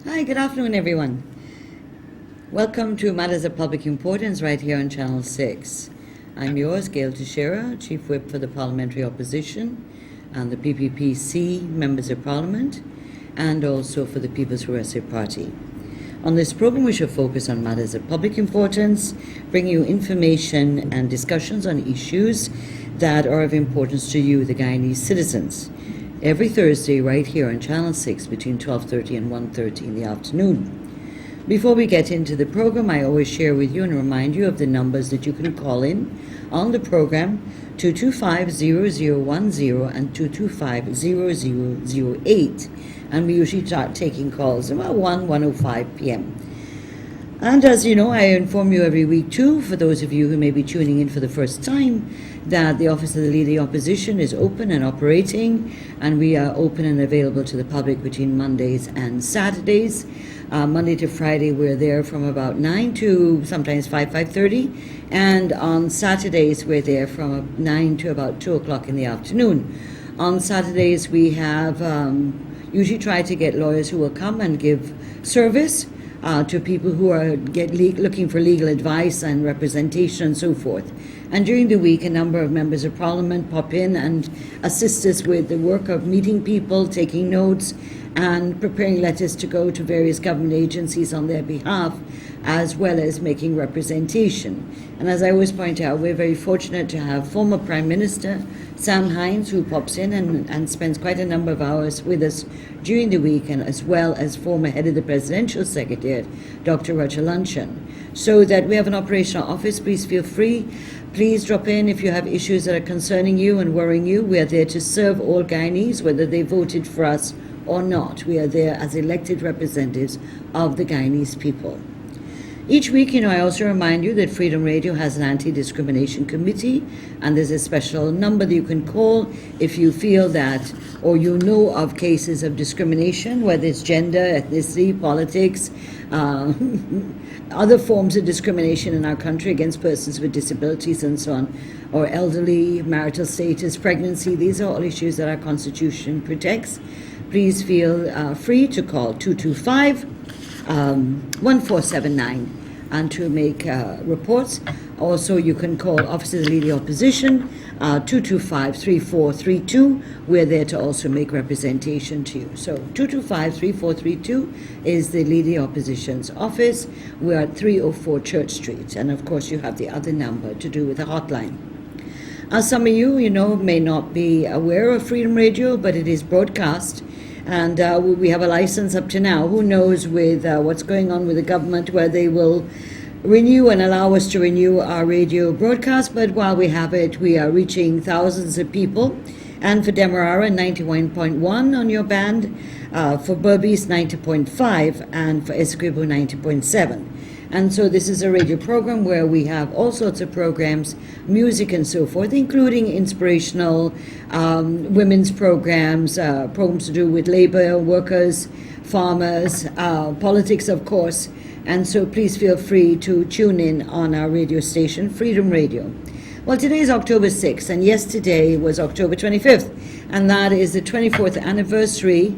Hi, good afternoon, everyone. Welcome to Matters of Public Importance right here on Channel 6. I'm yours, Gail Teixeira, Chief Whip for the Parliamentary Opposition and the PPP-C Members of Parliament, and also for the People's Progressive Party. On this program, we shall focus on matters of public importance, bring you information and discussions on issues that are of importance to you, the Guyanese citizens, every Thursday right here on Channel 6 between 12:30 and 1:30 in the afternoon. Before we get into the program, I always share with you and remind you of the numbers that you can call in on the program, 225-0010 and 225-0008. And we usually start taking calls about 1:05 p.m. And as you know, I inform you every week too, for those of you who may be tuning in for the first time, that the Office of the Leader of the Opposition is open and operating, and we are open and available to the public between Mondays and Saturdays. Monday to Friday, we're there from about 9 to sometimes 5:30, and on Saturdays, we're there from 9 to about 2 o'clock in the afternoon. On Saturdays, we have usually try to get lawyers who will come and give service to people who are looking for legal advice and representation and so forth. And during the week, a number of members of Parliament pop in and assist us with the work of meeting people, taking notes, and preparing letters to go to various government agencies on their behalf, as well as making representation. And as I always point out, we're very fortunate to have former Prime Minister Sam Hinds, who pops in and spends quite a number of hours with us during the week, and as well as former head of the Presidential Secretariat, Dr. Roger Luncheon. So that we have an operational office. Please feel free. Please drop in if you have issues that are concerning you and worrying you. We are there to serve all Guyanese, whether they voted for us or not. We are there as elected representatives of the Guyanese people. Each week, I also remind you that Freedom Radio has an anti-discrimination committee, and there's a special number that you can call if you feel that, or you know of cases of discrimination, whether it's gender, ethnicity, politics, other forms of discrimination in our country against persons with disabilities and so on, or elderly, marital status, pregnancy. These are all issues that our Constitution protects. Please feel free to call 225-1479 and to make reports. Also, you can call Office of the Leader of the Opposition, 225-3432. We're there to also make representation to you. So 225-3432 is the Leader of the Opposition's office. We are at 304 Church Street. And of course, you have the other number to do with the hotline. As some of you, may not be aware of Freedom Radio, but it is broadcast. And we have a license up to now. Who knows with what's going on with the government, where they will renew and allow us to renew our radio broadcast. But while we have it, we are reaching thousands of people. And for Demerara, 91.1 on your band. For Berbice, 90.5. And for Essequibo, 90.7. And so this is a radio program where we have all sorts of programs, music and so forth, including inspirational women's programs, programs to do with labor, workers, farmers, politics, of course. And so please feel free to tune in on our radio station, Freedom Radio. Well, today is October 6th, and yesterday was October 25th, and that is the 24th anniversary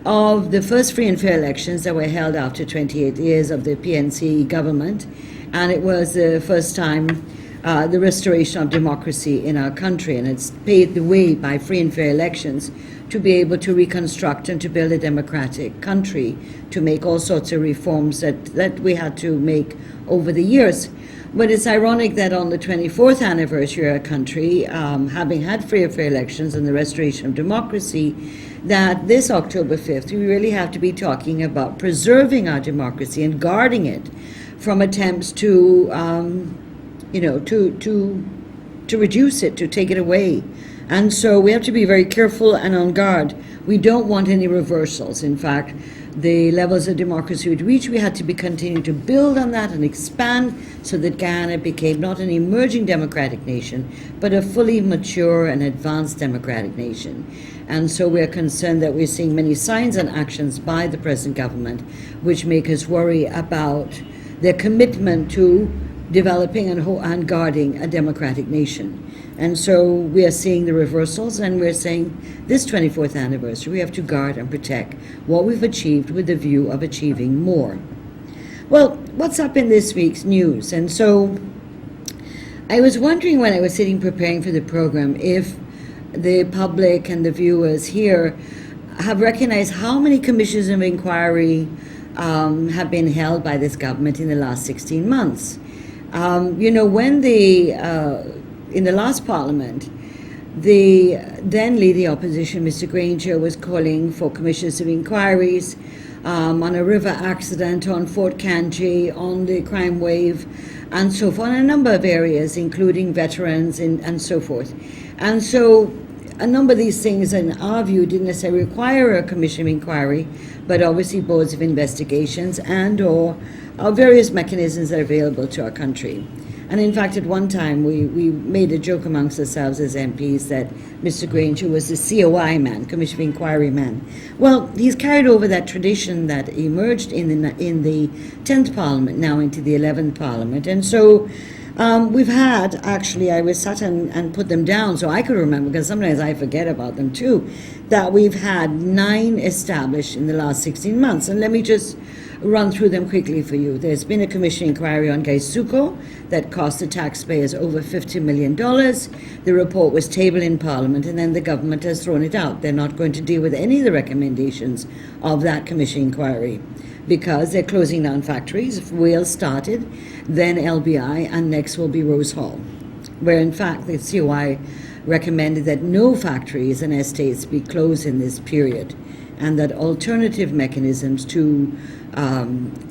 of the first free and fair elections that were held after 28 years of the PNC government. And it was the first time the restoration of democracy in our country, and it's paved the way by free and fair elections to be able to reconstruct and to build a democratic country, to make all sorts of reforms that we had to make over the years. But it's ironic that on the 24th anniversary of our country, having had free and fair elections and the restoration of democracy, that this October 5th, we really have to be talking about preserving our democracy and guarding it from attempts to reduce it, to take it away. And so we have to be very careful and on guard. We don't want any reversals. In fact, the levels of democracy we'd reached, we had to continue to build on that and expand so that Guyana became not an emerging democratic nation, but a fully mature and advanced democratic nation. And so we're concerned that we're seeing many signs and actions by the present government which make us worry about their commitment to developing and guarding a democratic nation. And so we are seeing the reversals, and we're saying this 24th anniversary, we have to guard and protect what we've achieved with the view of achieving more. Well, what's up in this week's news? And so I was wondering when I was sitting preparing for the program if the public and the viewers here have recognized how many commissions of inquiry have been held by this government in the last 16 months. When in the last parliament, the then leading opposition, Mr. Granger, was calling for commissions of inquiries on a river accident, on Fort Kanji, on the crime wave, and so forth, on a number of areas, including veterans and so forth. And so a number of these things, in our view, didn't necessarily require a commission of inquiry, but obviously boards of investigations and or various mechanisms that are available to our country. And in fact, at one time, we made a joke amongst ourselves as MPs that Mr. Granger was the COI man, Commission of Inquiry man. Well, he's carried over that tradition that emerged in the 10th Parliament, now into the 11th Parliament. And so we've had, actually, I was sat and put them down so I could remember, because sometimes I forget about them too, that we've had 9 established in the last 16 months. And let me just run through them quickly for you. There's been a commission inquiry on Gaisuko that cost the taxpayers over $50 million. The report was tabled in Parliament, and then the government has thrown it out. They're not going to deal with any of the recommendations of that commission inquiry because they're closing down factories. Wales started, then LBI, and next will be Rose Hall, where in fact the COI recommended that no factories and estates be closed in this period, and that alternative mechanisms to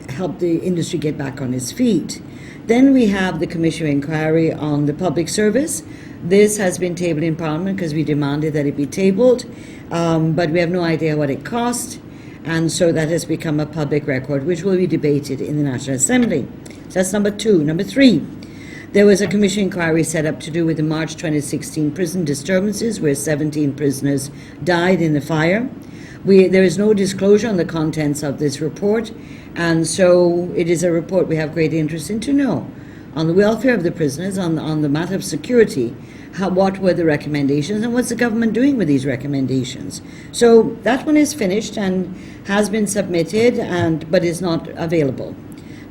help the industry get back on its feet. Then we have the Commission of Inquiry on the Public Service. This has been tabled in Parliament because we demanded that it be tabled, but we have no idea what it cost, and so that has become a public record, which will be debated in the National Assembly. So that's number 2. Number 3, there was a commission inquiry set up to do with the March 2016 prison disturbances, where 17 prisoners died in the fire. There is no disclosure on the contents of this report, and so it is a report we have great interest in to know on the welfare of the prisoners, on the matter of security, what were the recommendations, and what's the government doing with these recommendations. So that one is finished and has been submitted, but is not available.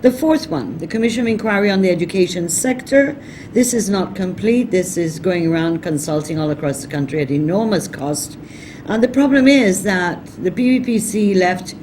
The 4th one, the Commission of Inquiry on the Education Sector. This is not complete. This is going around consulting all across the country at enormous cost. And the problem is that the PPPC left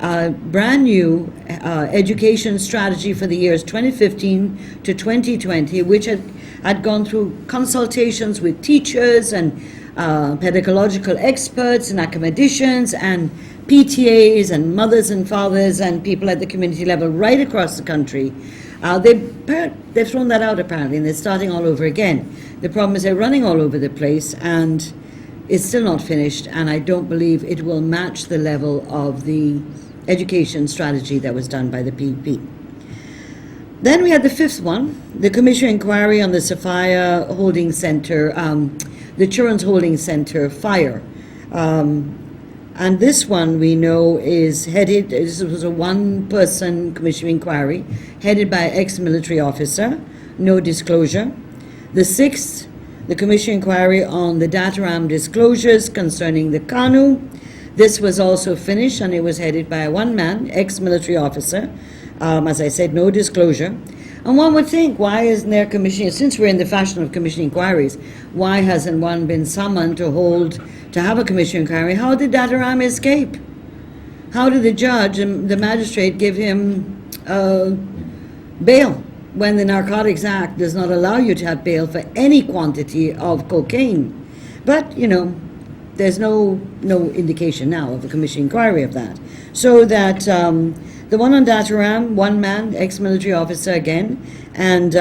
a brand new education strategy for the years 2015 to 2020, which had gone through consultations with teachers and pedagogical experts and academicians and PTAs and mothers and fathers and people at the community level right across the country. They've thrown that out apparently, and they're starting all over again. The problem is they're running all over the place, and it's still not finished, and I don't believe it will match the level of the education strategy that was done by the PPP. Then we had the 5th one, the Commission inquiry on the Sophia Holding Center, the Children's Holding Center fire. And this one we know is headed, this was a one-person commission inquiry, headed by an ex-military officer, no disclosure. The 6th, the commission inquiry on the Dataram disclosures concerning the KANU. This was also finished, and it was headed by a one-man, ex-military officer. As I said, no disclosure. And one would think, why isn't there commission, since we're in the fashion of commission inquiries, why hasn't one been summoned to have a commission inquiry? How did Dataram escape? How did the judge and the magistrate give him bail when the Narcotics Act does not allow you to have bail for any quantity of cocaine? But, there's no indication now of a commission inquiry of that. So that the one on Dataram, one man, ex-military officer again, and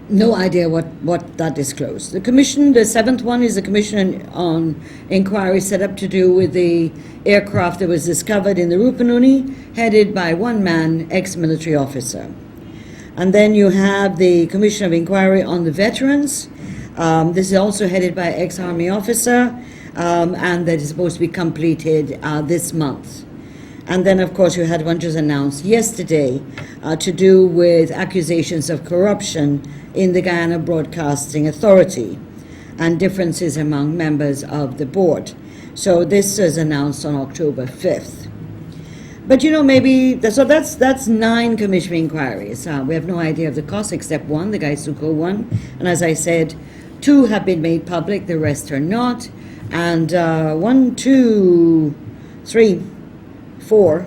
no idea what that disclosed. The commission, the 7th one, is a commission on inquiry set up to do with the aircraft that was discovered in the Rupununi, headed by one man, ex-military officer. And then you have the commission of inquiry on the veterans. This is also headed by an ex-army officer, and that is supposed to be completed this month. And then, of course, you had one just announced yesterday to do with accusations of corruption in the Guyana Broadcasting Authority and differences among members of the board. So this is announced on October 5th. But that's 9 commission inquiries. We have no idea of the cost except one, the Gaisuko one. And as I said, 2 have been made public, the rest are not. And 1, 2, 3, 4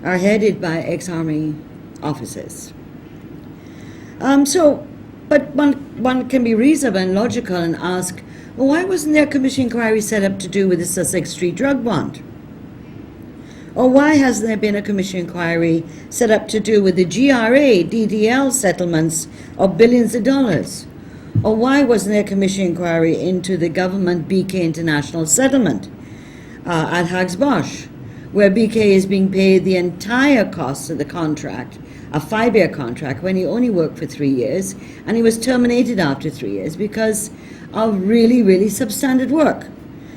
are headed by ex-Army officers. But one can be reasonable and logical and ask, well, why wasn't there a commission inquiry set up to do with the Sussex Street drug bond? Or why hasn't there been a commission inquiry set up to do with the GRA, DDL settlements of billions of dollars? Or why wasn't there a commission inquiry into the government BK International settlement at Hags-Bosch, where BK is being paid the entire cost of the contract, a 5-year contract, when he only worked for 3 years, and he was terminated after 3 years because of really, really substandard work.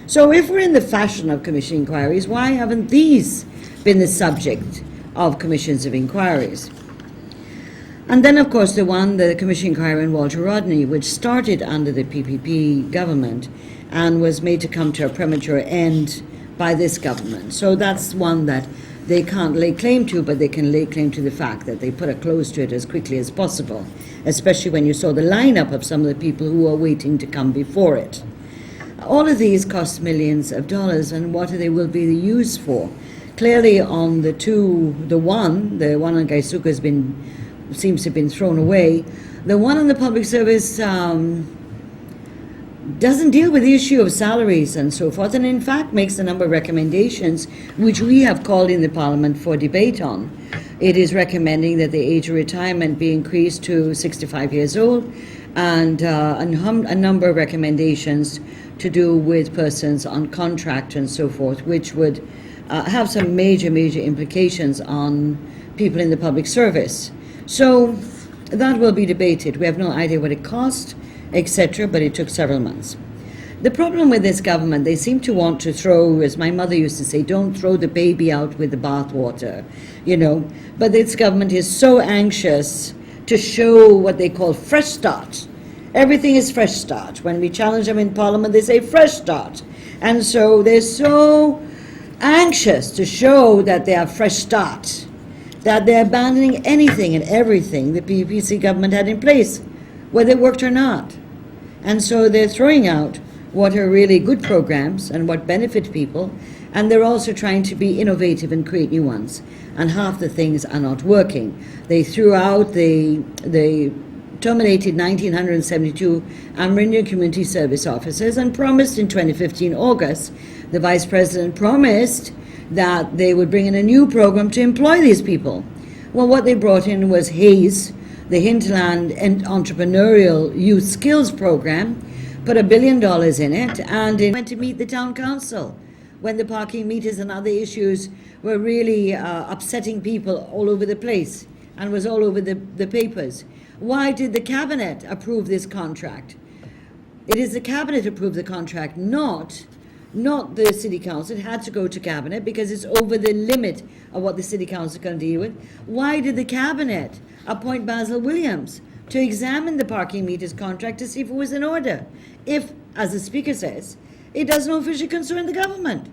So if we're in the fashion of commission inquiries, why haven't these been the subject of commissions of inquiries? And then, of course, the commission inquiry in Walter Rodney, which started under the PPP government and was made to come to a premature end by this government. So that's one that they can't lay claim to, but they can lay claim to the fact that they put a close to it as quickly as possible, especially when you saw the lineup of some of the people who are waiting to come before it. All of these cost millions of dollars, and what they will be used for? Clearly on the one on Gaisuka seems to have been thrown away. The one on the public service doesn't deal with the issue of salaries and so forth, and in fact makes a number of recommendations which we have called in the Parliament for debate on. It is recommending that the age of retirement be increased to 65 years old, and a number of recommendations to do with persons on contract and so forth, which would have some major implications on people in the public service. So that will be debated. We have no idea what it cost, etc., but it took several months. The problem with this government, they seem to want to throw, as my mother used to say, don't throw the baby out with the bathwater, But this government is so anxious to show what they call fresh start. Everything is fresh start. When we challenge them in Parliament, they say fresh start. And so they're so anxious to show that they are fresh start, that they're abandoning anything and everything the PPC government had in place, whether it worked or not. And so they're throwing out what are really good programs and what benefit people, and they're also trying to be innovative and create new ones. And half the things are not working. They threw out the terminated 1,972 Amerindian community service officers and promised in 2015 August, the Vice President promised that they would bring in a new program to employ these people. Well, what they brought in was HAZE, the Hinterland and Entrepreneurial Youth Skills Program, put $1 billion in it, and it went to meet the town council when the parking meters and other issues were really upsetting people all over the place and was all over the papers. Why did the cabinet approve this contract? It is the cabinet approved the contract, not the city council. It had to go to cabinet because it's over the limit of what the city council can deal with. Why did the cabinet appoint Basil Williams to examine the parking meters contract to see if it was in order? If, as the speaker says, it doesn't officially concern the government.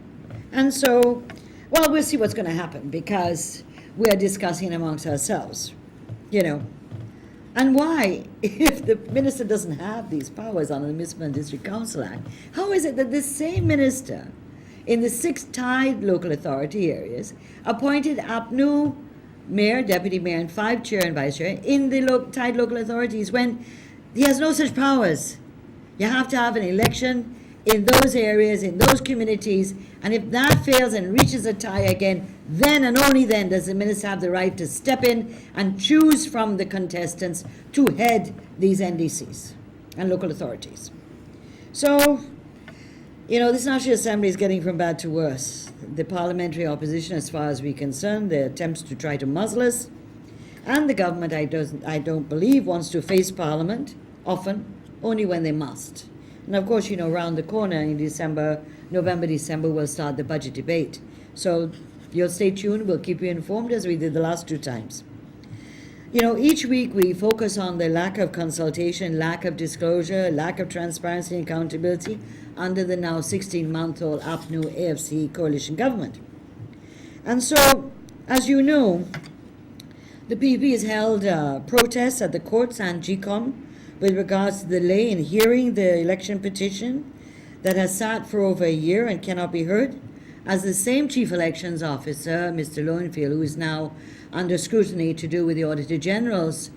And so, well, we'll see what's going to happen because we are discussing amongst ourselves, And why, if the minister doesn't have these powers under the Municipal and District Council Act, how is it that this same minister in the 6 tied local authority areas appointed APNU mayor, deputy mayor, and 5 chair and vice chair in the tied local authorities when he has no such powers? You have to have an election in those areas, in those communities, and if that fails and reaches a tie again, then and only then does the minister have the right to step in and choose from the contestants to head these NDCs and local authorities. So, this National Assembly is getting from bad to worse. The parliamentary opposition, as far as we're concerned, their attempts to try to muzzle us, and the government, I don't believe, wants to face Parliament often, only when they must. And of course, around the corner in November, December, we'll start the budget debate. So You'll stay tuned. We'll keep you informed as we did the last 2 times. Each week we focus on the lack of consultation, lack of disclosure, lack of transparency and accountability under the now 16-month-old APNU AFC coalition government. And so, as you know, the PPP has held protests at the courts and GCOM with regards to the delay in hearing the election petition that has sat for over a year and cannot be heard, as the same Chief Elections Officer, Mr. Lowenfield, who is now under scrutiny to do with the Auditor General's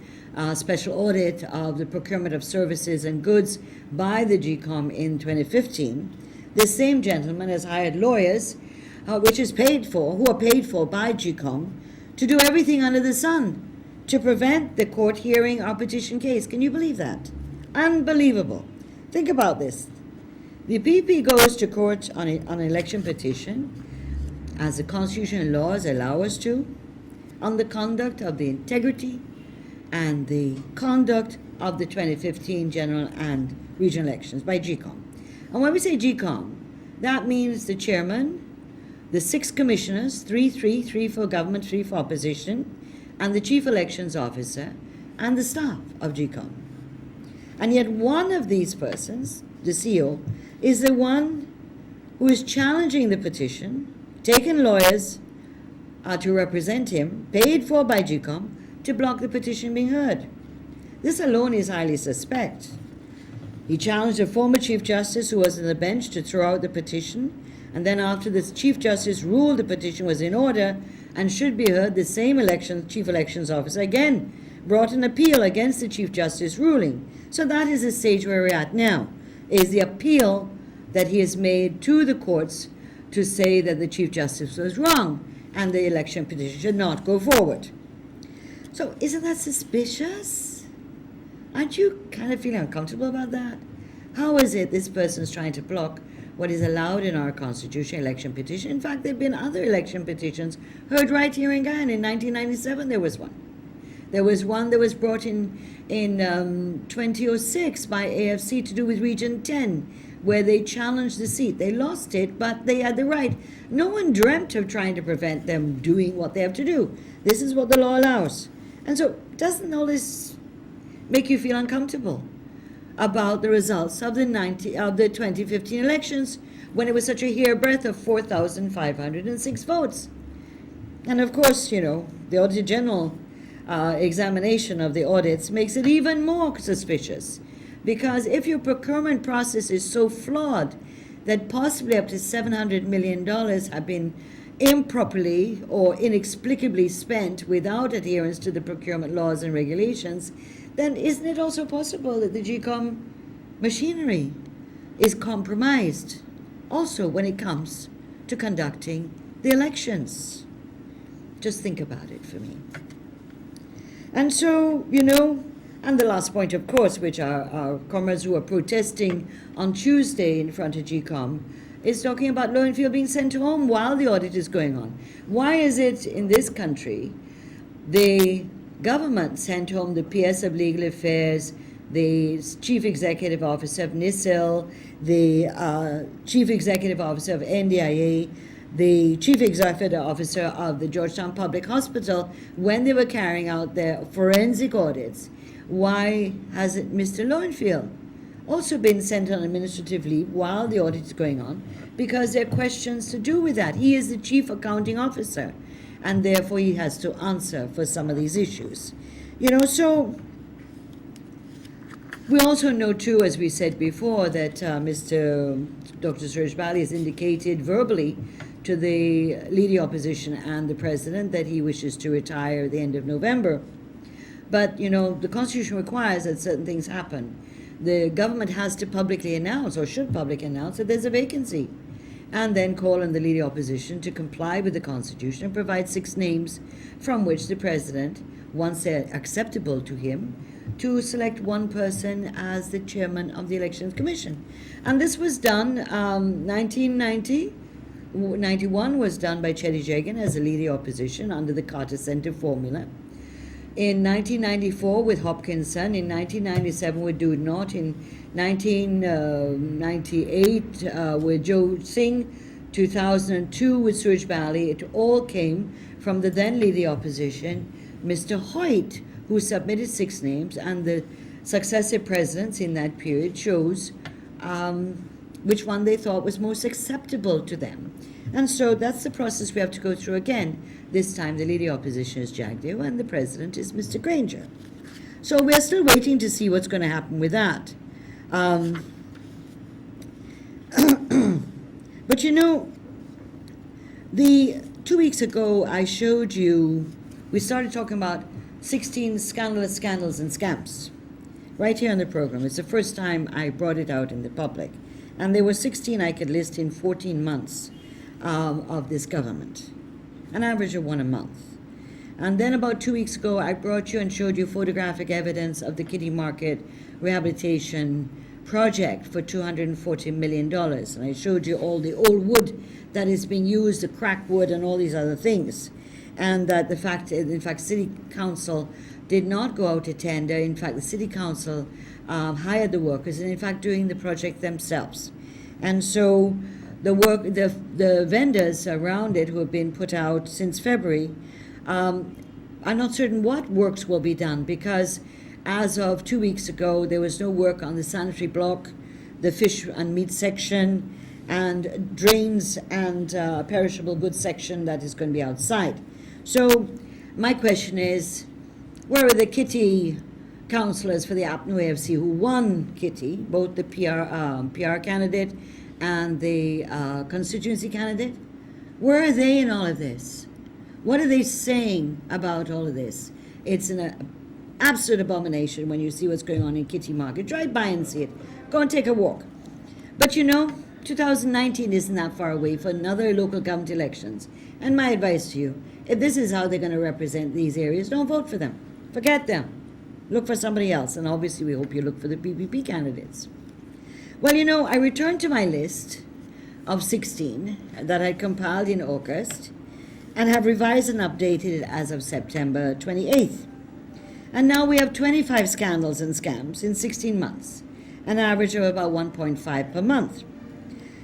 special audit of the procurement of services and goods by the GCOM in 2015, this same gentleman has hired lawyers who are paid for by GCOM to do everything under the sun to prevent the court hearing our petition case. Can you believe that? Unbelievable. Think about this. The PP goes to court on an election petition, as the constitutional laws allow us to, on the conduct of the integrity and the conduct of the 2015 general and regional elections by GCOM. And when we say GCOM, that means the chairman, the 6 commissioners, 3 for government, 3 for opposition, and the chief elections officer, and the staff of GCOM. And yet one of these persons, the CEO, is the one who is challenging the petition, taking lawyers to represent him, paid for by GCOM, to block the petition being heard. This alone is highly suspect. He challenged a former Chief Justice who was on the bench to throw out the petition, and then after the Chief Justice ruled the petition was in order and should be heard, the same Chief Elections Officer again brought an appeal against the Chief Justice ruling. So that is the stage where we're at now, is the appeal that he has made to the courts to say that the Chief Justice was wrong and the election petition should not go forward. So isn't that suspicious? Aren't you kind of feeling uncomfortable about that? How is it this person's trying to block what is allowed in our constitution, election petition? In fact, there have been other election petitions heard right here in Guyana. In 1997, there was one. There was one that was brought in 2006 by AFC to do with Region 10, where they challenged the seat. They lost it, but they had the right. No one dreamt of trying to prevent them doing what they have to do. This is what the law allows. And so, doesn't all this make you feel uncomfortable about the results of the 2015 elections, when it was such a hairbreadth of 4,506 votes? And of course, the Auditor General examination of the audits makes it even more suspicious, because if your procurement process is so flawed that possibly up to $700 million have been improperly or inexplicably spent without adherence to the procurement laws and regulations, then isn't it also possible that the GCOM machinery is compromised also when it comes to conducting the elections? Just think about it for me. And so, and the last point, of course, which our comrades who are protesting on Tuesday in front of GCOM is talking about Lowenfield being sent home while the audit is going on. Why is it in this country the government sent home the PS of Legal Affairs, the Chief Executive Officer of NISIL, the Chief Executive Officer of NDIA, the Chief Executive Officer of the Georgetown Public Hospital, when they were carrying out their forensic audits? Why hasn't Mr. Lowenfield also been sent on administrative leave while the audit is going on? Because there are questions to do with that. He is the Chief Accounting Officer, and therefore he has to answer for some of these issues. So we also know too, as we said before, that Mr. Dr. Suresh Bali has indicated verbally to the leading opposition and the president that he wishes to retire at the end of November. But, the Constitution requires that certain things happen. The government has to publicly announce, or should publicly announce, that there's a vacancy, and then call on the leading opposition to comply with the Constitution and provide 6 names from which the president, once they're acceptable to him, to select one person as the chairman of the Elections Commission. And this was done 1991 was done by Chetty Jagan as the leading opposition under the Carter Center formula. In 1994 with Hopkinson, in 1997 with Doudnot, in 1998 with Joe Singh, 2002 with Surge Valley. It all came from the then leader of the opposition, Mr. Hoyt, who submitted 6 names, and the successive presidents in that period chose which one they thought was most acceptable to them. And so that's the process we have to go through again. This time the leader of opposition is Jagdeo and the president is Mr. Granger. So we're still waiting to see what's going to happen with that. But you know, the 2 weeks ago I showed you, we started talking about 16 scandalous scandals and scams right here on the program. It's the first time I brought it out in the public. And there were 16 I could list in 14 months of this government, an average of 1 a month. And then about 2 weeks ago, I brought you and showed you photographic evidence of the Kitty Market rehabilitation project for $240 million. And I showed you all the old wood that is being used, the crack wood and all these other things. And that in fact, City Council did not go out to tender. In fact, the City Council hired the workers and in fact doing the project themselves. And so the vendors around it who have been put out since February are not certain what works will be done, because as of 2 weeks ago, there was no work on the sanitary block, the fish and meat section, and drains and perishable goods section that is going to be outside. So my question is, where are the Kitty councillors for the Apno AFC who won Kitty, both the PR candidate and the constituency candidate? Where are they in all of this? What are they saying about all of this? It's an absolute abomination when you see what's going on in Kitty Market. Drive by and see it. Go and take a walk. But you know, 2019 isn't that far away for another local government elections. And my advice to you, if this is how they're going to represent these areas, don't vote for them. Forget them. Look for somebody else. And obviously we hope you look for the PPP candidates. Well, you know, I returned to my list of 16 that I compiled in August and have revised and updated it as of September 28th. And now we have 25 scandals and scams in 16 months, an average of about 1.5 per month.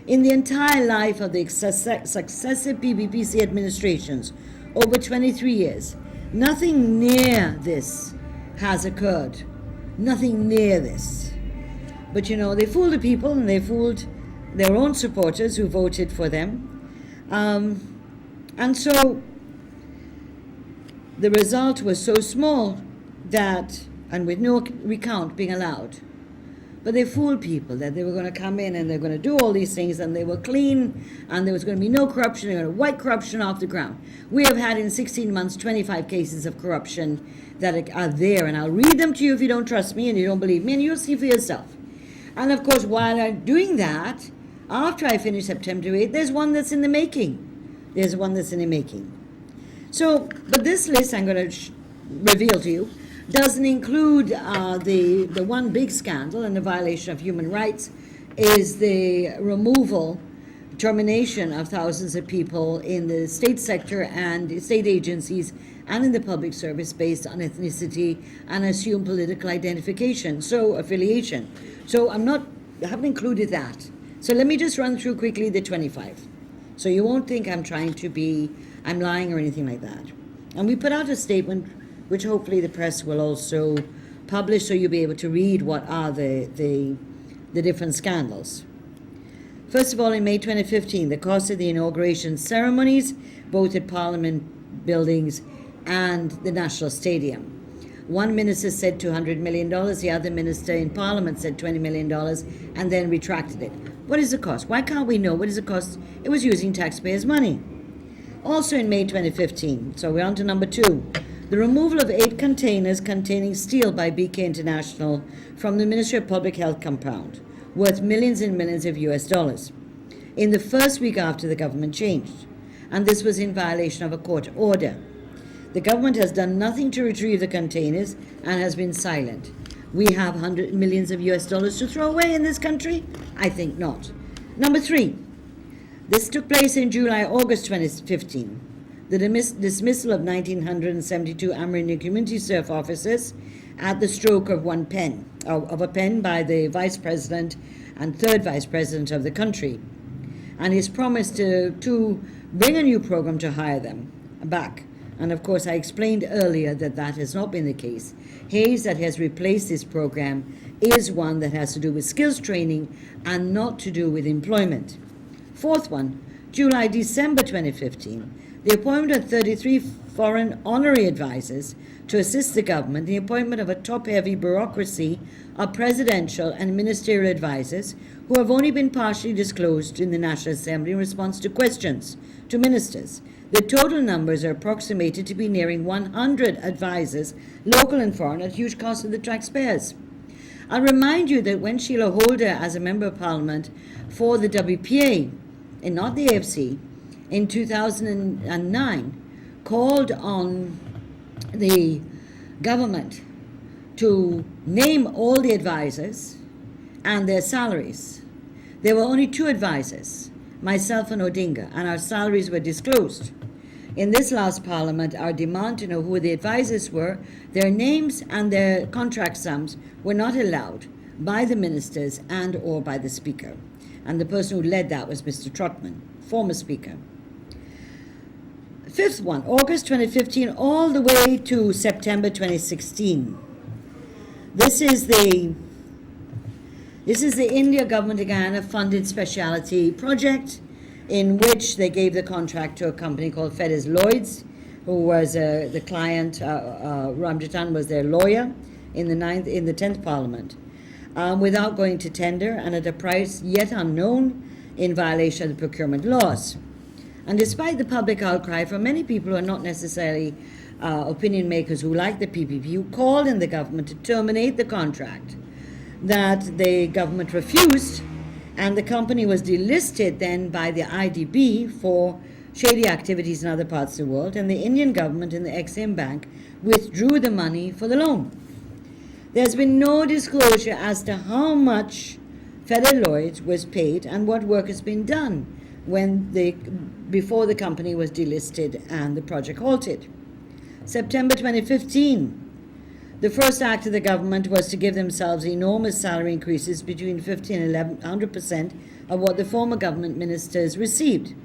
In the entire life of the successive PPPC administrations over 23 years, nothing near this has occurred. Nothing near this. But you know, they fooled the people and they fooled their own supporters who voted for them. And so the result was so small that, and with no recount being allowed, but they fooled people that they were going to come in and they're going to do all these things and they were clean and there was going to be no corruption. They're going to wipe corruption off the ground. We have had in 16 months 25 cases of corruption that are there, and I'll read them to you if you don't trust me and you don't believe me, and you'll see for yourself. And of course, while I'm doing that, after I finish September 8th, there's one that's in the making. There's one that's in the making. So, but this list I'm going to reveal to you doesn't include the one big scandal and the violation of human rights is the removal, termination of thousands of people in the state sector and state agencies and in the public service based on ethnicity and assumed political identification, so affiliation. So I haven't included that. So let me just run through quickly the 25. So you won't think I'm lying or anything like that. And we put out a statement which hopefully the press will also publish, so you'll be able to read what are the different scandals. First of all, in May 2015, the cost of the inauguration ceremonies, both at Parliament buildings and the National Stadium. One minister said $200 million, the other minister in Parliament said $20 million, and then retracted it. What is the cost? Why can't we know what is the cost? It was using taxpayers' money. Also in May 2015, so we're on to number 2, the removal of 8 containers containing steel by BK International from the Ministry of Public Health compound, worth millions and millions of US dollars, in the first week after the government changed. And this was in violation of a court order. The government has done nothing to retrieve the containers and has been silent. We have hundreds of millions of US dollars to throw away in this country? I think not. Number 3, this took place in August 2015. The dismissal of 1,972 Amerindian community serve officers at the stroke of a pen by the Vice President and third Vice President of the country. and he's promised to bring a new program to hire them back. And of course, I explained earlier that that has not been the case. Hayes, that has replaced this program, is one that has to do with skills training and not to do with employment. Fourth one, July-December 2015, the appointment of 33 foreign honorary advisors to assist the government, the appointment of a top-heavy bureaucracy of presidential and ministerial advisors who have only been partially disclosed in the National Assembly in response to questions to ministers. The total numbers are approximated to be nearing 100 advisors, local and foreign, at huge cost to the taxpayers. I'll remind you that when Sheila Holder, as a Member of Parliament for the WPA, and not the AFC, in 2009, called on the government to name all the advisors and their salaries, there were only 2 advisors, myself and Odinga, and our salaries were disclosed. In this last Parliament, our demand to know who the advisors were, their names and their contract sums were not allowed by the ministers and or by the Speaker. And the person who led that was Mr. Trotman, former Speaker. Fifth one, August 2015 all the way to September 2016. This is the India government of Guyana funded speciality project in which they gave the contract to a company called Fedders Lloyds, who was the client. Ramjatan was their lawyer in the 10th Parliament, without going to tender and at a price yet unknown, in violation of the procurement laws. And despite the public outcry from many people who are not necessarily opinion makers who like the PPP, who called in the government to terminate the contract, that the government refused, and the company was delisted then by the IDB for shady activities in other parts of the world, and the Indian government and the Exim Bank withdrew the money for the loan. There's been no disclosure as to how much Fedders Lloyds was paid and what work has been done before the company was delisted and the project halted. September 2015, the first act of the government was to give themselves enormous salary increases between 50 and 100% of what the former government ministers received.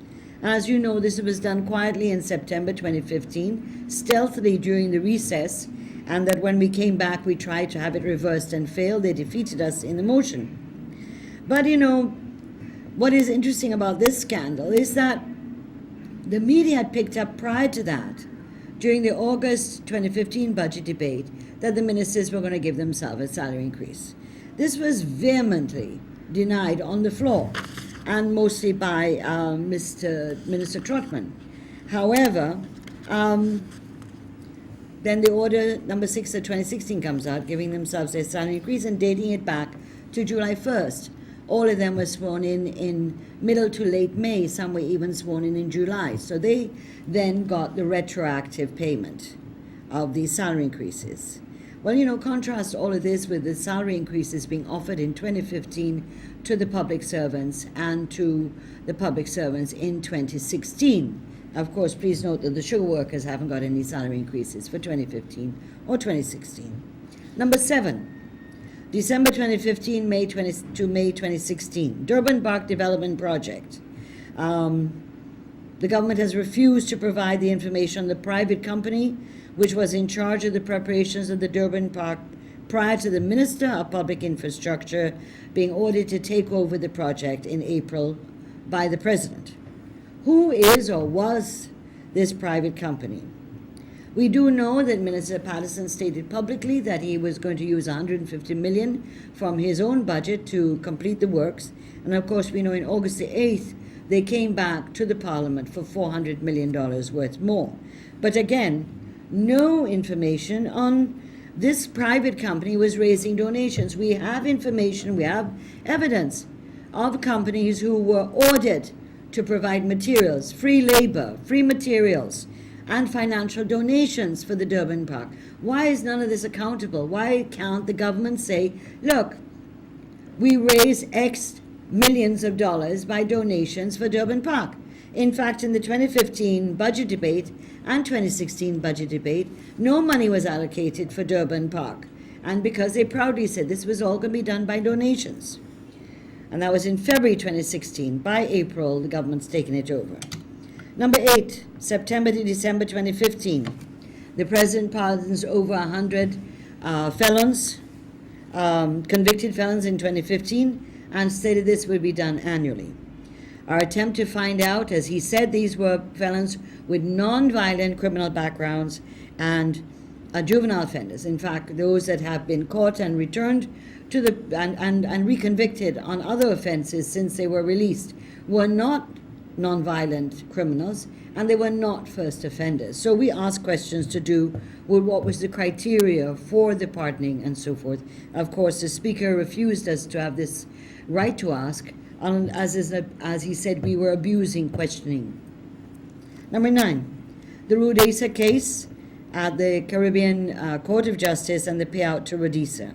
As you know, this was done quietly in September 2015, stealthily during the recess, and that when we came back, we tried to have it reversed and failed. They defeated us in the motion. But what is interesting about this scandal is that the media had picked up prior to that, during the August 2015 budget debate, that the ministers were going to give themselves a salary increase. This was vehemently denied on the floor, and mostly by Minister Trotman. However, then the order number 6 of 2016 comes out, giving themselves their salary increase and dating it back to July 1st. All of them were sworn in middle to late May. Some were even sworn in July. So they then got the retroactive payment of these salary increases. Well, contrast all of this with the salary increases being offered in 2015 to the public servants and to the public servants in 2016. Of course, please note that the sugar workers haven't got any salary increases for 2015 or 2016. Number 7, December 2015 to May 2016, Durban Park Development Project. The government has refused to provide the information on the private company which was in charge of the preparations of the Durban Park prior to the Minister of Public Infrastructure being ordered to take over the project in April by the President. Who is or was this private company? We do know that Minister Patterson stated publicly that he was going to use $150 million from his own budget to complete the works. And of course, we know in August the 8th, they came back to the Parliament for $400 million worth more. But again, no information on this private company was raising donations. We have information, we have evidence of companies who were ordered to provide materials, free labor, free materials, and financial donations for the Durban Park. Why is none of this accountable? Why can't the government say, look, we raise X millions of dollars by donations for Durban Park? In fact, in the 2015 budget debate and 2016 budget debate, no money was allocated for Durban Park. And because they proudly said this was all going to be done by donations. And that was in February 2016. By April, the government's taken it over. Number 8, September to December 2015. The President pardons over 100 felons, convicted felons in 2015, and stated this would be done annually. Our attempt to find out, as he said, these were felons with non-violent criminal backgrounds and juvenile offenders. In fact, those that have been caught and returned to the and reconvicted on other offenses since they were released were not non-violent criminals, and they were not first offenders. So we asked questions to do with what was the criteria for the pardoning and so forth. Of course, the Speaker refused us to have this right to ask, as he said we were abusing questioning. Number 9, the Rhodesia case at the Caribbean Court of Justice and the payout to Rhodesia.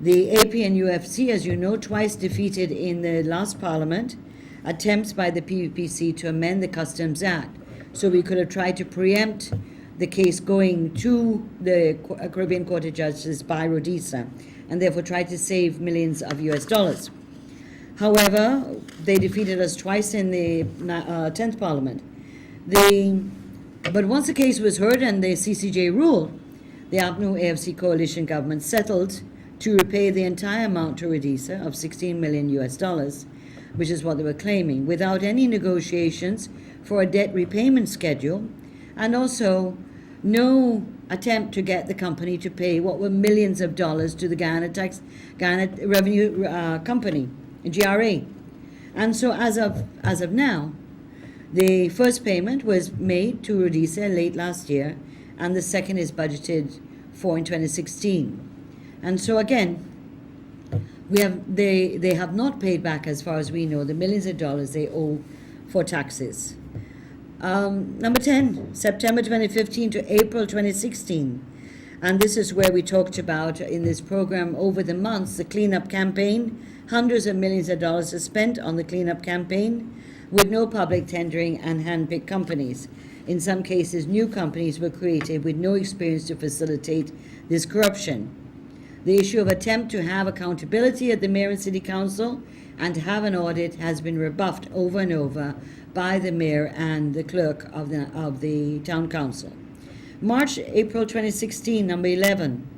The AP and UFC, as you know, twice defeated in the last Parliament attempts by the PPC to amend the Customs Act. So we could have tried to preempt the case going to the Caribbean Court of Justice by Rhodesia, and therefore tried to save millions of US dollars. However, they defeated us twice in the 10th Parliament. But once the case was heard and the CCJ ruled, the APNU AFC coalition government settled to repay the entire amount to Rhodesia of 16 million US dollars, which is what they were claiming, without any negotiations for a debt repayment schedule, and also no attempt to get the company to pay what were millions of dollars to the Guyana Revenue Company, GRA. And so as of now, the first payment was made to Rhodesia late last year, and the second is budgeted for in 2016. And so again, they have not paid back, as far as we know, the millions of dollars they owe for taxes. Number 10, September 2015 to April 2016. And this is where we talked about in this program over the months, the cleanup campaign. Hundreds of millions of dollars are spent on the cleanup campaign with no public tendering and hand-picked companies. In some cases, new companies were created with no experience to facilitate this corruption. The issue of attempt to have accountability at the Mayor and City Council and to have an audit has been rebuffed over and over by the Mayor and the Clerk of the Town Council. April 2016, number 11.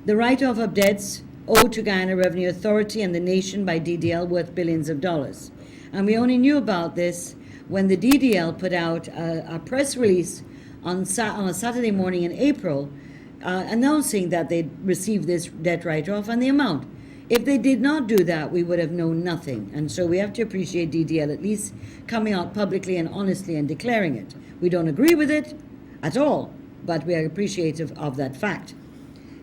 The write-off of debts owed to Guyana Revenue Authority and the nation by DDL worth billions of dollars. And we only knew about this when the DDL put out a press release on a Saturday morning in April announcing that they'd received this debt write-off and the amount. If they did not do that, we would have known nothing. And so we have to appreciate DDL at least coming out publicly and honestly and declaring it. We don't agree with it at all, but we are appreciative of that fact.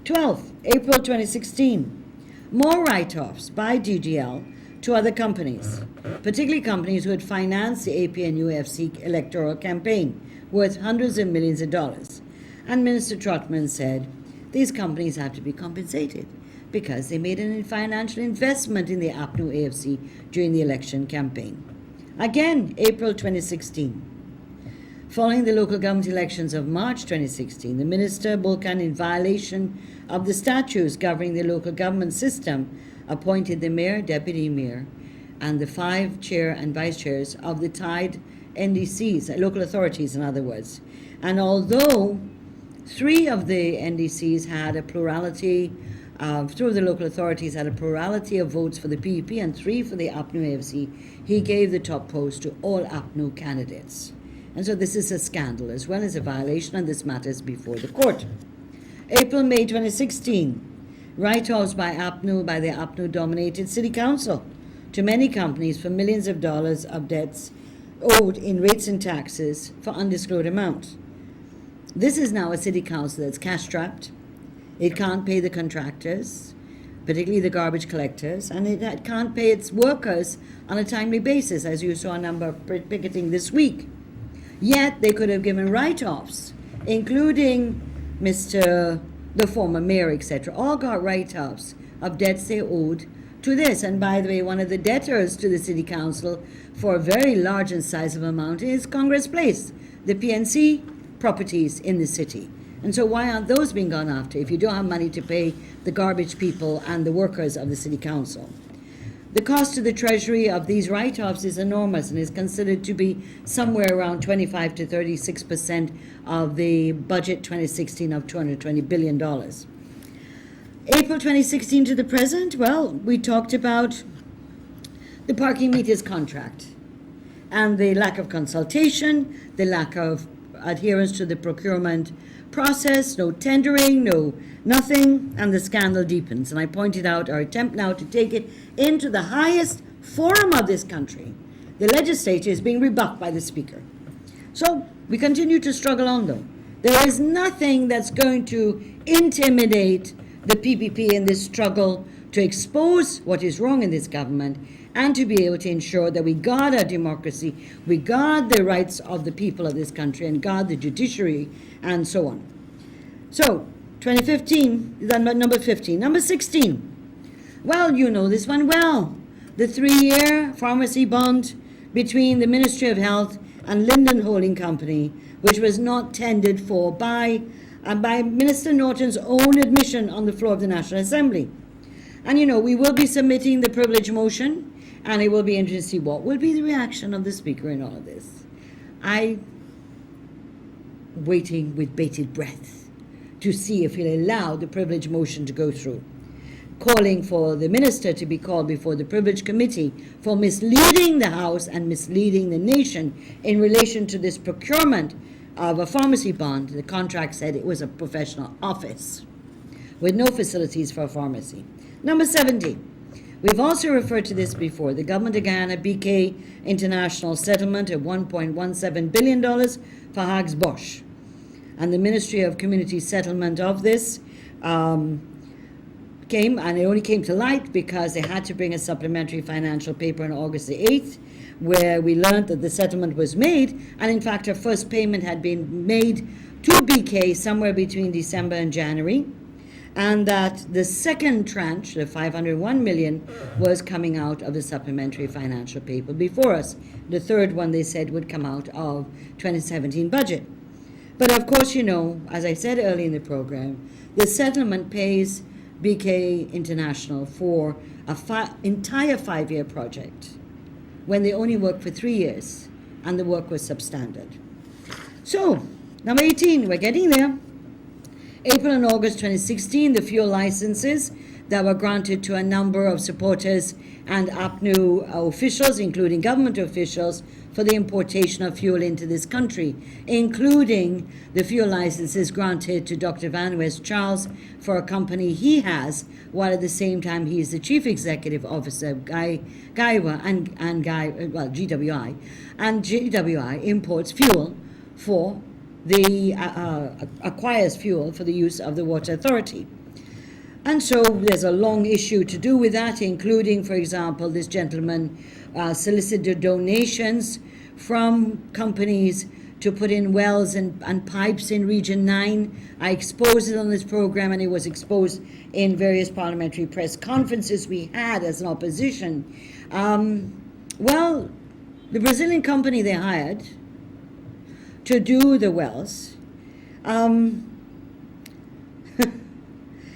12, April 2016. More write-offs by DDL to other companies, particularly companies who had financed the AP and UFC electoral campaign worth hundreds of millions of dollars. And Minister Trotman said, these companies have to be compensated because they made a financial investment in the APNU AFC during the election campaign. Again, April 2016. Following the local government elections of March 2016, the Minister Bulkan, in violation of the statutes governing the local government system, appointed the Mayor, Deputy Mayor, and the 5 chair and vice chairs of the tied NDCs, local authorities in other words. And although 3 of the NDCs had a plurality, 2 of the local authorities had a plurality of votes for the PPP and 3 for the APNU AFC, he gave the top post to all APNU candidates. And so this is a scandal as well as a violation, and this matters before the court. May 2016, write-offs by the APNU-dominated City Council to many companies for millions of dollars of debts owed in rates and taxes for undisclosed amounts. This is now a City Council that's cash-strapped. It can't pay the contractors, particularly the garbage collectors, and it can't pay its workers on a timely basis, as you saw a number of picketing this week. Yet they could have given write-offs, including the former mayor, etc. All got write-offs of debts they owed to this. And by the way, one of the debtors to the City Council for a very large and sizable amount is Congress Place, the PNC properties in the city. And so why aren't those being gone after if you don't have money to pay the garbage people and the workers of the City Council? The cost to the Treasury of these write-offs is enormous and is considered to be somewhere around 25 to 36% of the budget 2016 of $220 billion. April 2016 to the present, well, we talked about the parking meters contract and the lack of consultation, the lack of adherence to the procurement process, no tendering, no nothing, and the scandal deepens. And I pointed out our attempt now to take it into the highest forum of this country. The legislature is being rebuffed by the Speaker. So we continue to struggle on, though. There is nothing that's going to intimidate the PPP in this struggle to expose what is wrong in this government and to be able to ensure that we guard our democracy, we guard the rights of the people of this country, and guard the judiciary, and so on. So, 2015, number 15. Number 16. Well, you know this one well. The 3-year pharmacy bond between the Ministry of Health and Linden Holding Company, which was not tendered for by Minister Norton's own admission on the floor of the National Assembly. And you know, we will be submitting the privilege motion, and it will be interesting to see what will be the reaction of the Speaker in all of this. I'm waiting with bated breath to see if he'll allow the privilege motion to go through, calling for the minister to be called before the privilege committee for misleading the House and misleading the nation in relation to this procurement of a pharmacy bond. The contract said it was a professional office with no facilities for a pharmacy. Number 17. We've also referred to this before. The Government of Guyana BK International settlement of $1.17 billion for Hags-Bosch. And the Ministry of Community Settlement of this came, and it only came to light because they had to bring a supplementary financial paper on August the 8th, where we learned that the settlement was made, and in fact, our first payment had been made to BK somewhere between December and January, and that the second tranche, the $501 million, was coming out of the supplementary financial paper before us. The third one, they said, would come out of 2017 budget. But of course, you know, as I said early in the program, the settlement pays BK International for an entire 5-year project when they only worked for 3 years and the work was substandard. So, number 18, we're getting there. April and August 2016, the fuel licenses that were granted to a number of supporters and APNU officials, including government officials, for the importation of fuel into this country, including the fuel licenses granted to Dr. Van West Charles for a company he has, while at the same time he is the chief executive officer of GWI, and GWI imports fuel for acquires fuel for the use of the Water Authority. And so there's a long issue to do with that, including, for example, this gentleman solicited donations from companies to put in wells and pipes in Region 9. I exposed it on this program, and it was exposed in various parliamentary press conferences we had as an opposition. Well, the Brazilian company they hired to do the wells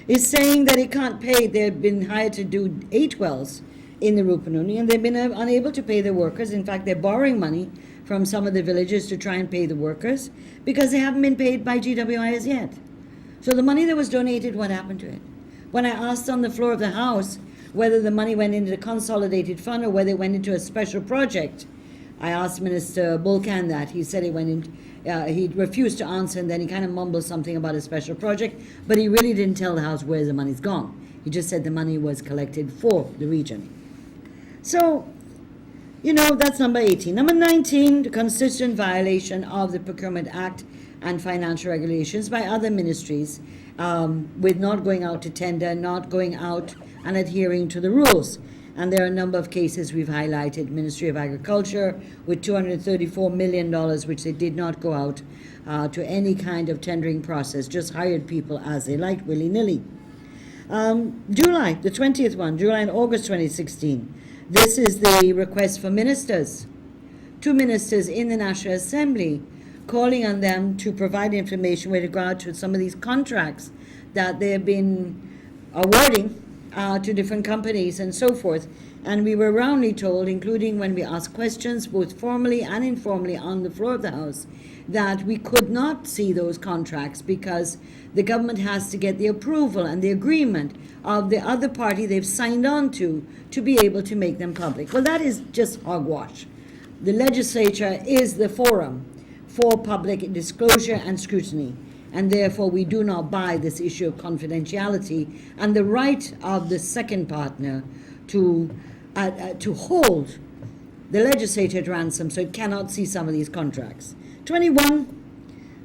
is saying that it can't pay. They've been hired to do 8 wells in the Rupununi, and they've been unable to pay the workers. In fact, they're borrowing money from some of the villages to try and pay the workers because they haven't been paid by GWI as yet. So the money that was donated, what happened to it? When I asked on the floor of the House whether the money went into the consolidated fund or whether it went into a special project, I asked Minister Bulkan that. He said it went in. He refused to answer, and then he kind of mumbled something about a special project, but he really didn't tell the House where the money's gone. He just said the money was collected for the region. So, you know, that's number 18. Number 19, the consistent violation of the Procurement Act and financial regulations by other ministries, with not going out to tender, not going out and adhering to the rules. And there are a number of cases we've highlighted. Ministry of Agriculture with $234 million, which they did not go out to any kind of tendering process, just hired people as they liked, willy-nilly. July, the 20th one, July and August 2016. This is the request for ministers. 2 ministers in the National Assembly calling on them to provide information with regard to some of these contracts that they have been awarding to different companies and so forth. And we were roundly told, including when we asked questions, both formally and informally on the floor of the House, that we could not see those contracts because the government has to get the approval and the agreement of the other party they've signed on to be able to make them public. Well, that is just hogwash. The legislature is the forum for public disclosure and scrutiny, and therefore we do not buy this issue of confidentiality and the right of the second partner to hold the legislature at ransom so it cannot see some of these contracts. 21,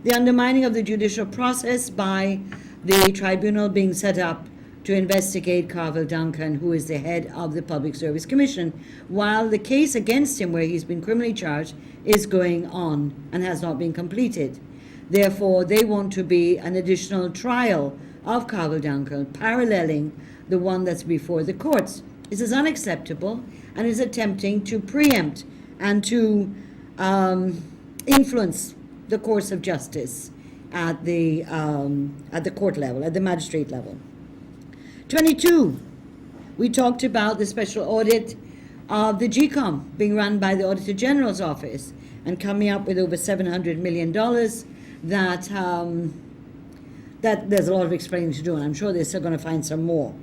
the undermining of the judicial process by the tribunal being set up to investigate Carvel Duncan, who is the head of the Public Service Commission, while the case against him, where he's been criminally charged, is going on and has not been completed. Therefore, they want to be an additional trial of Carvel Duncan, paralleling the one that's before the courts. This is unacceptable and is attempting to preempt and to influence the course of justice at the court level, at the magistrate level. 22, we talked about the special audit of the GCOM being run by the Auditor General's office and coming up with over $700 million that there's a lot of explaining to do, and I'm sure they're still going to find some more.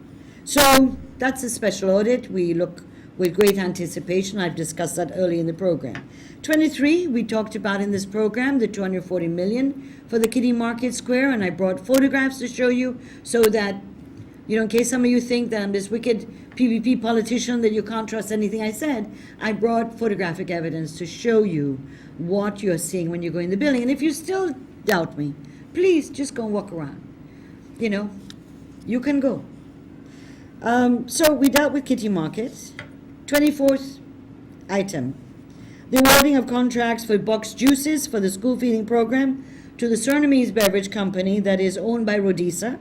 So that's a special audit. We look with great anticipation. I've discussed that early in the program. 23, we talked about in this program the $240 million for the Kitty Market Square, and I brought photographs to show you so that, in case some of you think that I'm this wicked PPP politician that you can't trust anything I said, I brought photographic evidence to show you what you're seeing when you go in the building. And if you still doubt me, please just go and walk around. You can go. So we dealt with Kitty Market. 24th item, the awarding of contracts for boxed juices for the school feeding program to the Surinamese beverage company that is owned by Rodisa.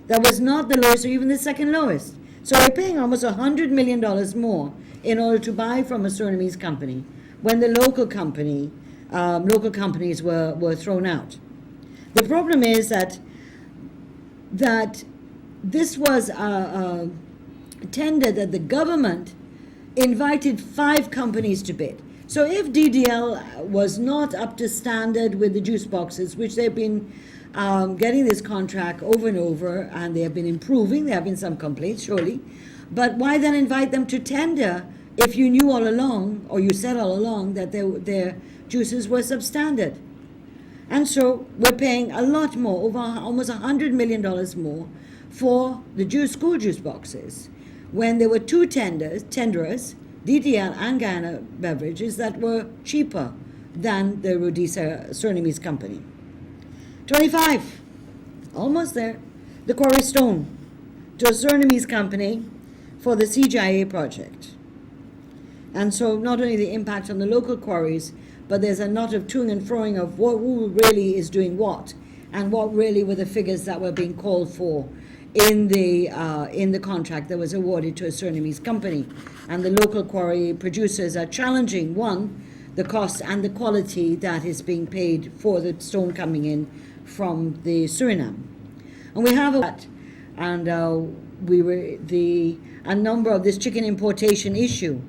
That was not the lowest or even the second lowest. So we're paying almost $100 million more in order to buy from a Surinamese company when the local companies were thrown out. The problem is that this was a tender that the government invited 5 companies to bid. So if DDL was not up to standard with the juice boxes, which they've been getting this contract over and over, and they have been improving, there have been some complaints, surely, but why then invite them to tender if you knew all along, or you said all along, that their juices were substandard? And so we're paying a lot more, over almost $100 million more for the school juice boxes, when there were 2 tenderers, DDL and Guyana Beverages, that were cheaper than the Rodisa Surinamese company. 25, almost there, the quarry stone to a Surinamese company for the CGIA project. And so not only the impact on the local quarries, but there's a lot of toing and froing of who really is doing what, and what really were the figures that were being called for in the contract that was awarded to a Surinamese company. And the local quarry producers are challenging, one, the cost and the quality that is being paid for the stone coming in from the Suriname. And we have that, and a number of this chicken importation issue.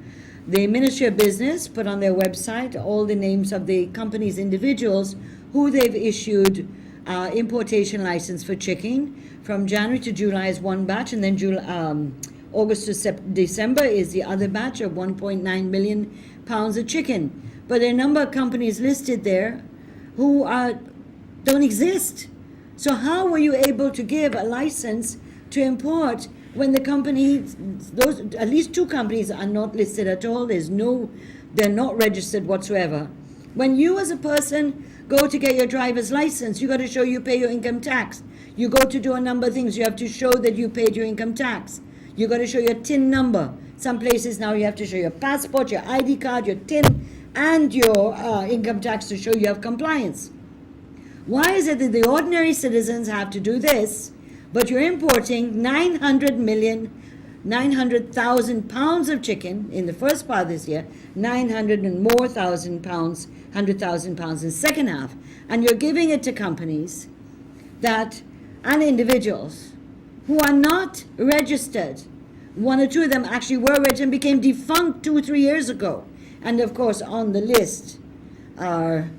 The Ministry of Business put on their website all the names of the companies, individuals who they've issued importation license for chicken. From January to July is one batch, and then August to December is the other batch of 1.9 million pounds of chicken. But there are a number of companies listed there who don't exist. So how were you able to give a license to import when the companies, at least 2 companies are not listed at all? They're not registered whatsoever. When you as a person go to get your driver's license, you got to show you pay your income tax. You go to do a number of things. You have to show that you paid your income tax. You got to show your TIN number. Some places now you have to show your passport, your ID card, your TIN, and your income tax to show you have compliance. Why is it that the ordinary citizens have to do this, but you're importing 900,000 pounds of chicken in the first part of this year, 100,000 pounds in the second half, and you're giving it to companies and individuals who are not registered One or two of them actually were rich and became defunct 2 or 3 years ago. And of course, on the list are,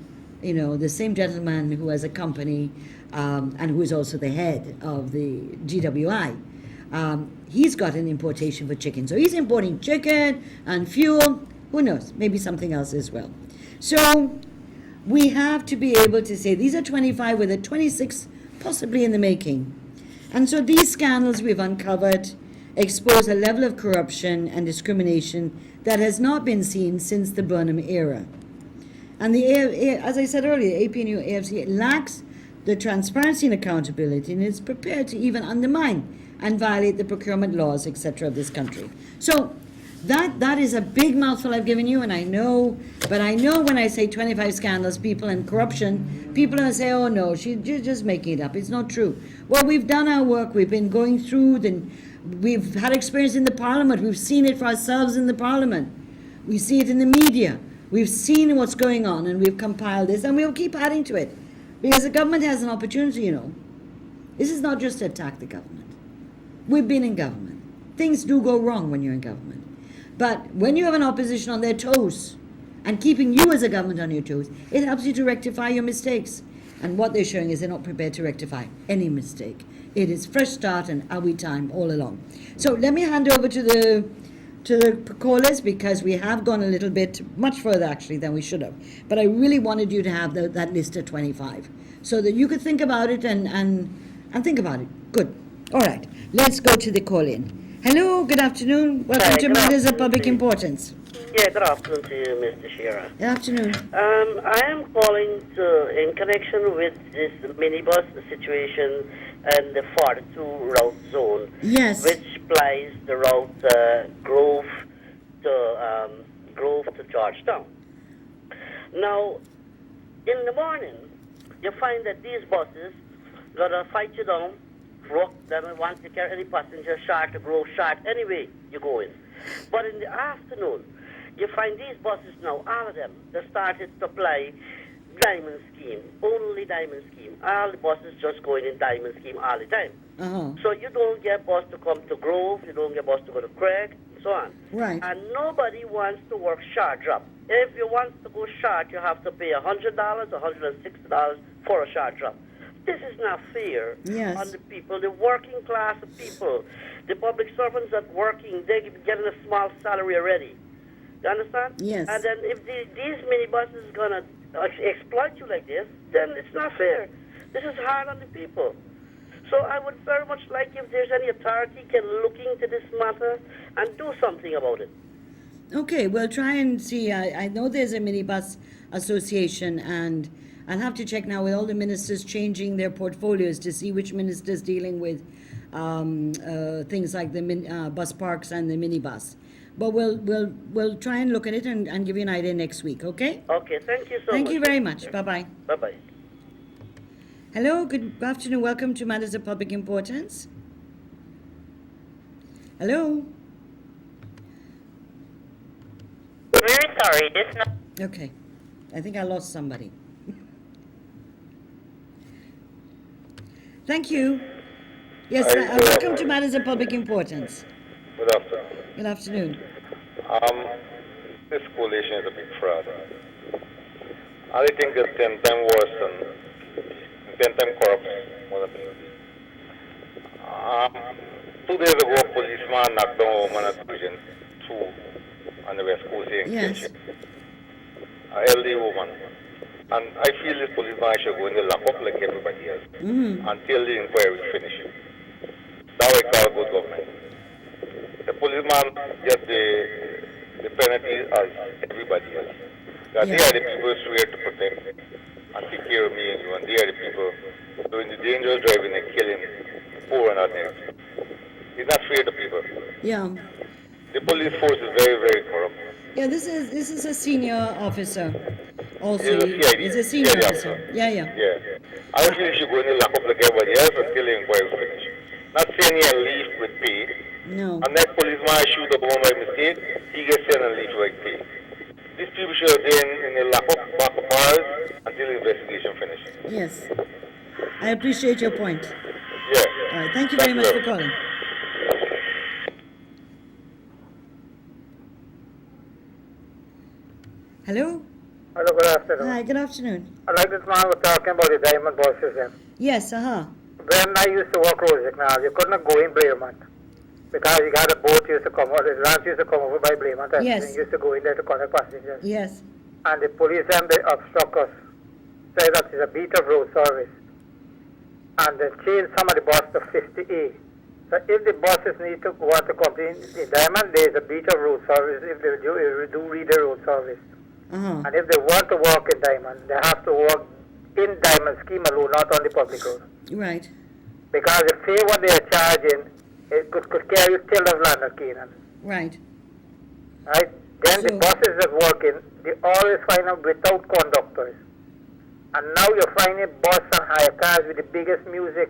the same gentleman who has a company and who is also the head of the GWI. He's got an importation for chicken. So he's importing chicken and fuel. Who knows? Maybe something else as well. So we have to be able to say these are 25 with a 26 possibly in the making. And so these scandals we've uncovered expose a level of corruption and discrimination that has not been seen since the Burnham era. And as I said earlier, APNU AFC lacks the transparency and accountability, and is prepared to even undermine and violate the procurement laws, etc., of this country. So that is a big mouthful I've given you, and I know when I say 25 scandals, people and corruption, people are going to say, oh no, she's just making it up. It's not true. Well, we've done our work. We've been going through we've had experience in the parliament. We've seen it for ourselves in the parliament. We see it in the media. We've seen what's going on, and we've compiled this, and we'll keep adding to it. Because the government has an opportunity, This is not just to attack the government. We've been in government. Things do go wrong when you're in government. But when you have an opposition on their toes, and keeping you as a government on your toes, it helps you to rectify your mistakes. And what they're showing is they're not prepared to rectify any mistake. It is fresh start and are we time all along. So let me hand over to the callers, because we have gone a little bit much further actually than we should have. But I really wanted you to have that list of 25 so that you could think about it and think about it. Good. All right. Let's go to the call-in. Hello, good afternoon. Welcome to Matters of Public Importance. Yeah, good afternoon to you, Ms. Teixeira. Good afternoon. I am calling in connection with this minibus situation and the 42 route zone, yes, which plies the route Grove to Georgetown. Now, in the morning, you find that these buses gonna fight you down, rock them, and want to carry any passenger short to Grove short anyway you go in. But in the afternoon, you find these buses now, all of them, they started to apply diamond scheme, only diamond scheme. All the buses just going in diamond scheme all the time. So you don't get bus to come to Grove, you don't get bus to go to Craig, and so on. Right. And nobody wants to work short drop. If you want to go short, you have to pay $100, $160 for a short drop. This is not fair on the people, the working class of people, the public servants that working, they're getting a small salary already. You understand? Yes. And then if these minibuses is going to exploit you like this, then it's not fair. This is hard on the people. So I would very much like if there's any authority can look into this matter and do something about it. Okay, we'll try and see. I know there's a minibus association, and I'll have to check now with all the ministers changing their portfolios to see which minister's dealing with things like the bus parks and the minibus. But we'll try and look at it and give you an idea next week, okay? Okay, thank you so much. Thank you very much. Bye-bye. Bye-bye. Hello, good afternoon. Welcome to Matters of Public Importance. Hello? Very sorry, this not... Okay. I think I lost somebody. Thank you. Yes, welcome to Matters of Public Importance. Good afternoon. Good afternoon. This coalition is a big fraud. I think it's 10 times worse than 10 times corrupt. 2 days ago, a policeman knocked down a woman at Division 2 on the West Coast here in Yes. an elderly woman. And I feel this policeman should go in the lockup like everybody else until the inquiry is finished. That way call good government. The policeman gets the penalty as everybody else. That they are the people swear to protect and take care of me and you, and they are the people doing the dangerous driving and killing poor and ordinary. It's not fair to people. Yeah. The police force is very, very corrupt. Yeah, this is a senior officer. Also, He's a senior officer. Yeah. Yeah. I feel he should go in the lock up like everybody else until the inquiry is finished. Not saying he leave with pay. No. And that policeman shoot up one by mistake, he gets sent and leave with pay. These people should have been in the lock up back of ours until the investigation finished. Yes. I appreciate your point. Yeah. All right. Thank you very much for calling. Hello? Hello, good afternoon. Hi, good afternoon. I like this man was talking about the diamond bosses then. Yes, When I used to work Rosic now, you couldn't go in Blaymont because you got a boat used to come over, the land used to come over by Blaymont and Yes. you used to go in there to collect passengers. yes. And the police then they obstruct us, say that it's a beat of road service. And they change some of the bus to 50A. So if the buses need to want to come in Diamond, there is a beat of road service if they do read the road service. And if they want to walk in Diamond, they have to walk in Diamond scheme alone, not on the public road. Right. Because the fare what they are charging, it could carry you till of land of Canaan. Right. Right? Then the So- buses that working, they always find out without conductors. And now you're finding bus and hire cars with the biggest music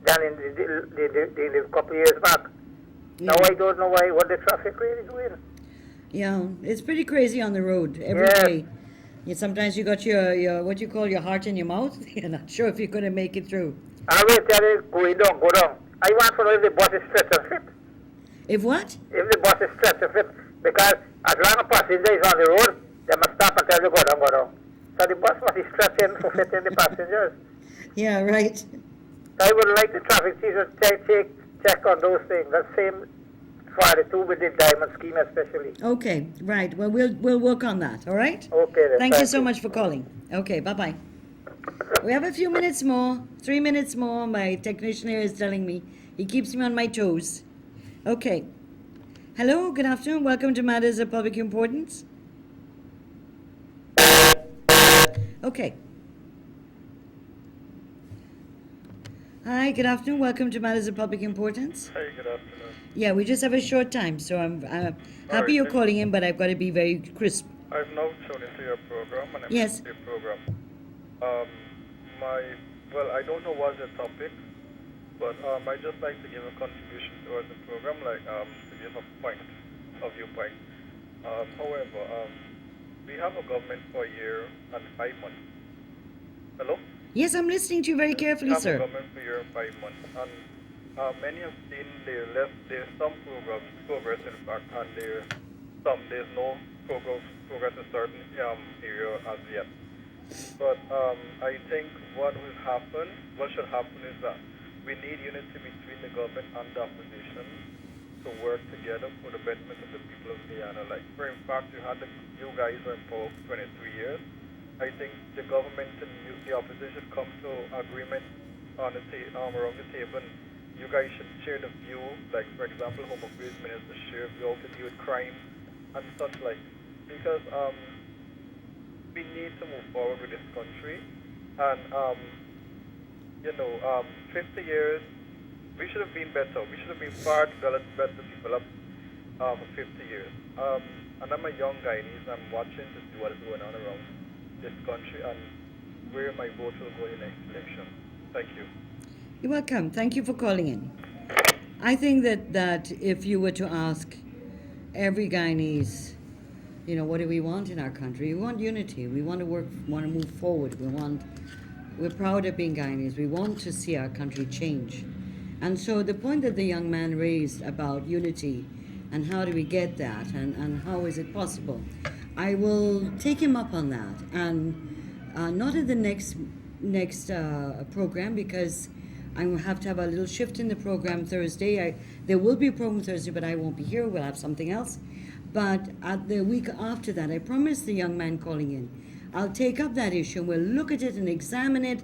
than in the couple of years back. Yeah. Now I don't know what the traffic really doing. Yeah, it's pretty crazy on the road every Yeah. day. Sometimes you got your what you call your heart in your mouth. You're not sure if you're going to make it through. I will tell you, go down. I want to know if the bus is stretch and fit. If what? If the bus is stretch and fit. Because as long as passenger is on the road, they must stop and tell you go down, go down. So the bus must be stretching for fitting the passengers. Yeah, right. I would like the traffic chief to check on those things. The same for the two with the diamond scheme especially. Okay, right. Well, we'll work on that. All right. Okay then. Thank you so much for calling. Okay, bye-bye. We have a few minutes more, 3 minutes more. My technician here is telling me. He keeps me on my toes. Okay. Hello, good afternoon. Welcome to Matters of Public Importance. Okay. Hi, good afternoon. Welcome to Matters of Public Importance. Hey, good afternoon. Yeah, we just have a short time, so I'm happy Alright, you're then. calling in, but I've got to be very crisp. I've now tuned into your program and I'm Yes. into your program. I don't know what's the topic, but I just like to give a contribution towards the program, to give a viewpoint. However, we have a government for a year and 5 months. Hello? Yes, I'm listening to you very carefully, We have a sir. government for a year and 5 months, and many have seen there's some progress in fact, and there's no progress in certain area as yet. But I think what should happen is that we need unity between the government and the opposition to work together for the betterment of the people of Guyana. Like, for in fact, you guys are in power for 23 years. I think the government and the opposition come to agreement on around the table. And you guys should share the view, like, for example, Home Affairs Minister share view how to deal with crime and such like. Because we need to move forward with this country, and 50 years, we should have been better. We should have been far better developed for 50 years. And I'm a young Guyanese, and I'm watching to see what is going on around this country and where my vote will go in the next election. Thank you. You're welcome. Thank you for calling in. I think that if you were to ask every Guyanese, what do we want in our country? We want unity. We want to move forward. We're proud of being Guyanese. We want to see our country change. And so the point that the young man raised about unity and how do we get that and how is it possible, I will take him up on that. And not in the next program, because I will have to have a little shift in the program Thursday. There will be a program Thursday, but I won't be here. We'll have something else. But at the week after that, I promised the young man calling in, I'll take up that issue. We'll look at it and examine it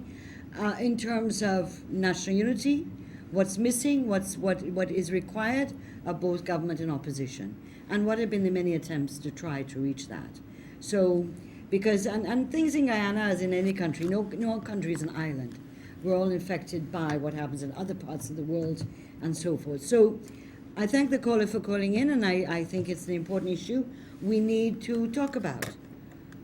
in terms of national unity, what's missing, what is required of both government and opposition, and what have been the many attempts to try to reach that. So, because, and things in Guyana, as in any country, no country is an island. We're all infected by what happens in other parts of the world and so forth. So, I thank the caller for calling in, and I think it's an important issue we need to talk about.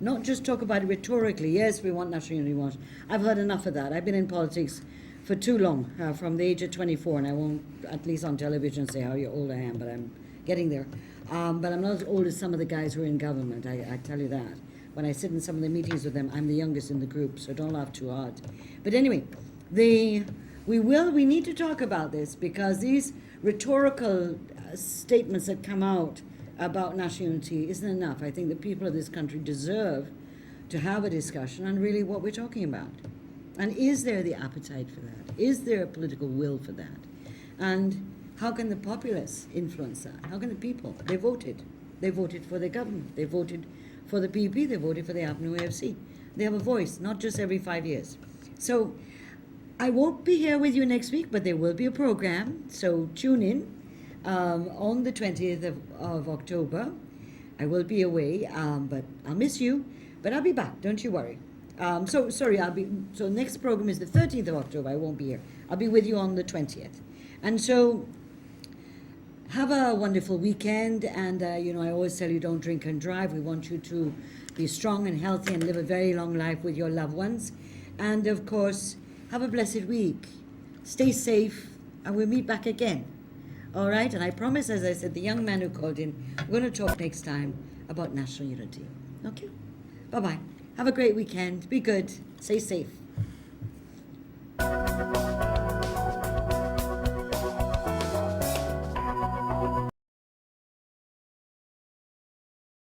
Not just talk about it rhetorically. Yes, we want national unity. I've heard enough of that. I've been in politics for too long, from the age of 24, and I won't, at least on television, say how old I am, but I'm getting there. But I'm not as old as some of the guys who are in government, I tell you that. When I sit in some of the meetings with them, I'm the youngest in the group, so don't laugh too hard. But anyway, we need to talk about this, because these rhetorical statements that come out about national unity isn't enough. I think the people of this country deserve to have a discussion on really what we're talking about. And is there the appetite for that? Is there a political will for that? And how can the populace influence that? How can the people? They voted. They voted for their government. They voted for the PPP. They voted for the Avenue AFC. They have a voice, not just every 5 years. So I won't be here with you next week, but there will be a program. So tune in on the 20th of October. I will be away, but I'll miss you. But I'll be back. Don't you worry. So next program is the 13th of October. I won't be here. I'll be with you on the 20th. And so have a wonderful weekend. And, I always tell you, don't drink and drive. We want you to be strong and healthy and live a very long life with your loved ones. And, of course, have a blessed week. Stay safe, and we'll meet back again. All right? And I promise, as I said, the young man who called in, we're going to talk next time about national unity. Okay? Bye-bye. Have a great weekend. Be good. Stay safe.